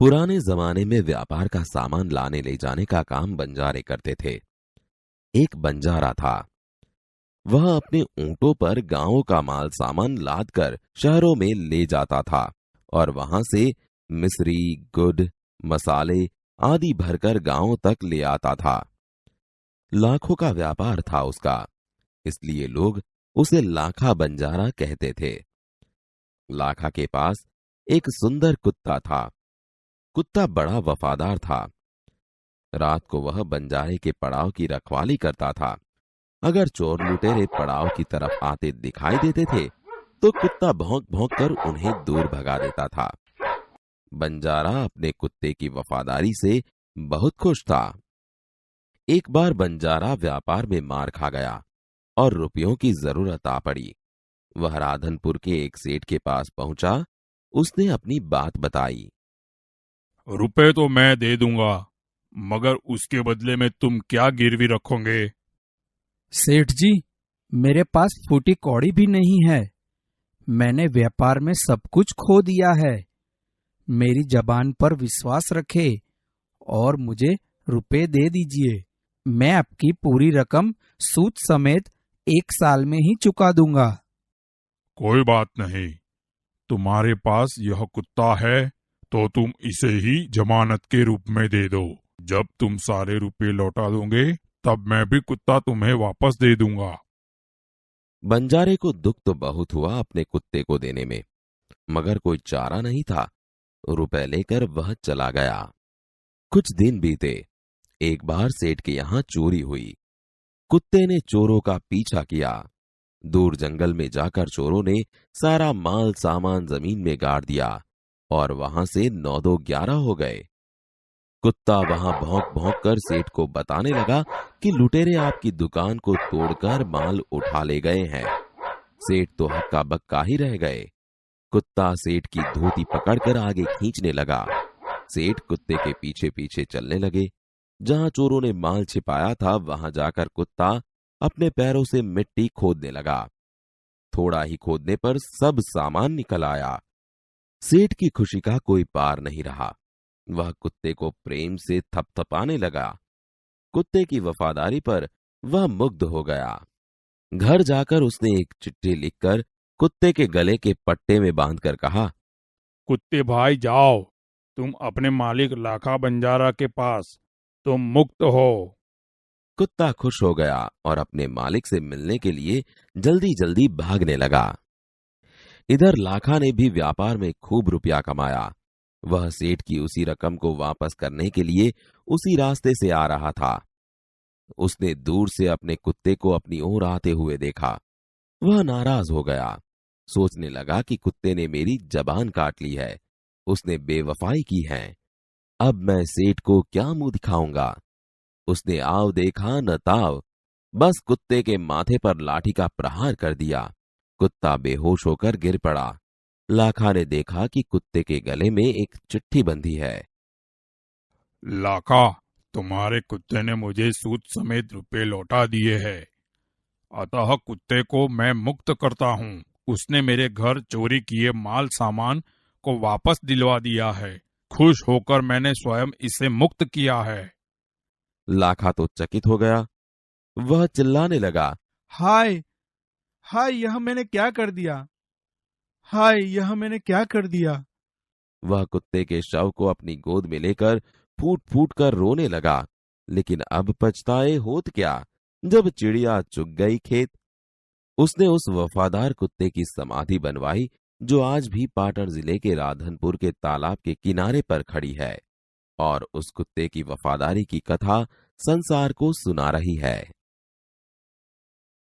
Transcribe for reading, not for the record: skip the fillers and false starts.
पुराने जमाने में व्यापार का सामान लाने ले जाने का काम बंजारे करते थे। एक बंजारा था। वह अपने ऊंटों पर गांवों का माल सामान लाद कर शहरों में ले जाता था और वहां से मिस्री, गुड़, मसाले आदि भरकर गांवों तक ले आता था। लाखों का व्यापार था उसका, इसलिए लोग उसे लाखा बंजारा कहते थे। लाखा के पास एक सुंदर कुत्ता था। कुत्ता बड़ा वफादार था। रात को वह बंजारे के पड़ाव की रखवाली करता था। अगर चोर लुटेरे पड़ाव की तरफ आते दिखाई देते थे तो कुत्ता भौंक भौंक कर उन्हें दूर भगा देता था। बंजारा अपने कुत्ते की वफादारी से बहुत खुश था। एक बार बंजारा व्यापार में मार खा गया और रुपयों की जरूरत आ पड़ी। वह राधनपुर के एक सेठ के पास पहुंचा। उसने अपनी बात बताई। रुपए तो मैं दे दूंगा, मगर उसके बदले में तुम क्या गिरवी रखोगे? सेठ जी, मेरे पास फूटी कौड़ी भी नहीं है। मैंने व्यापार में सब कुछ खो दिया है। मेरी जबान पर विश्वास रखे और मुझे रुपए दे दीजिए। मैं आपकी पूरी रकम सूद समेत 1 साल में ही चुका दूंगा। कोई बात नहीं, तुम्हारे पास यह कुत्ता है तो तुम इसे ही जमानत के रूप में दे दो। जब तुम सारे रुपए लौटा दोगे तब मैं भी कुत्ता तुम्हें वापस दे दूंगा। बंजारे को दुख तो बहुत हुआ अपने कुत्ते को देने में, मगर कोई चारा नहीं था। रुपए लेकर वह चला गया। कुछ दिन बीते। एक बार सेठ के यहां चोरी हुई। कुत्ते ने चोरों का पीछा किया। दूर जंगल में जाकर चोरों ने सारा माल सामान जमीन में गाड़ दिया और वहां से 9-2-11 हो गए। कुत्ता वहां भौंक भौंक कर सेठ को बताने लगा कि लुटेरे आपकी दुकान को तोड़कर माल उठा ले गए हैं। सेठ तो हक्का बक्का ही रह गए। कुत्ता सेठ की धोती पकड़कर आगे खींचने लगा। सेठ कुत्ते के पीछे पीछे चलने लगे। जहां चोरों ने माल छिपाया था वहां जाकर कुत्ता अपने पैरों से मिट्टी खोदने लगा। थोड़ा ही खोदने पर सब सामान निकल आया। सेठ की खुशी का कोई पार नहीं रहा। वह कुत्ते को प्रेम से थपथपाने लगा। कुत्ते की वफादारी पर वह मुग्ध हो गया। घर जाकर उसने एक चिट्ठी लिखकर कुत्ते के गले के पट्टे में बांधकर कहा, कुत्ते भाई जाओ, तुम अपने मालिक लाखा बंजारा के पास, तुम मुक्त हो। कुत्ता खुश हो गया और अपने मालिक से मिलने के लिए जल्दी जल्दी भागने लगा। इधर लाखा ने भी व्यापार में खूब रुपया कमाया। वह सेठ की उसी रकम को वापस करने के लिए उसी रास्ते से आ रहा था। उसने दूर से अपने कुत्ते को अपनी ओर आते हुए देखा। वह नाराज हो गया। सोचने लगा कि कुत्ते ने मेरी जबान काट ली है, उसने बेवफाई की है। अब मैं सेठ को क्या मुंह दिखाऊंगा। उसने आव देखा न ताव, बस कुत्ते के माथे पर लाठी का प्रहार कर दिया। कुत्ता बेहोश होकर गिर पड़ा। लाखा ने देखा कि कुत्ते के गले में एक चिट्ठी बंधी है। लाखा, तुम्हारे कुत्ते ने मुझे सूद समेत रुपए लौटा दिए हैं, अतः कुत्ते को मैं मुक्त करता हूँ। उसने मेरे घर चोरी किए माल सामान को वापस दिलवा दिया है। खुश होकर मैंने स्वयं इसे मुक्त किया है। लाखा तो चकित हो गया। वह चिल्लाने लगा, हाय हाय, यह मैंने क्या कर दिया। हाय, यह मैंने क्या कर दिया। वह कुत्ते के शव को अपनी गोद में लेकर फूट फूट कर रोने लगा। लेकिन अब पछताए होत क्या, जब चिड़िया चुग गई खेत। उसने उस वफादार कुत्ते की समाधि बनवाई जो आज भी पाटन जिले के राधनपुर के तालाब के किनारे पर खड़ी है और उस कुत्ते की वफादारी की कथा संसार को सुना रही है।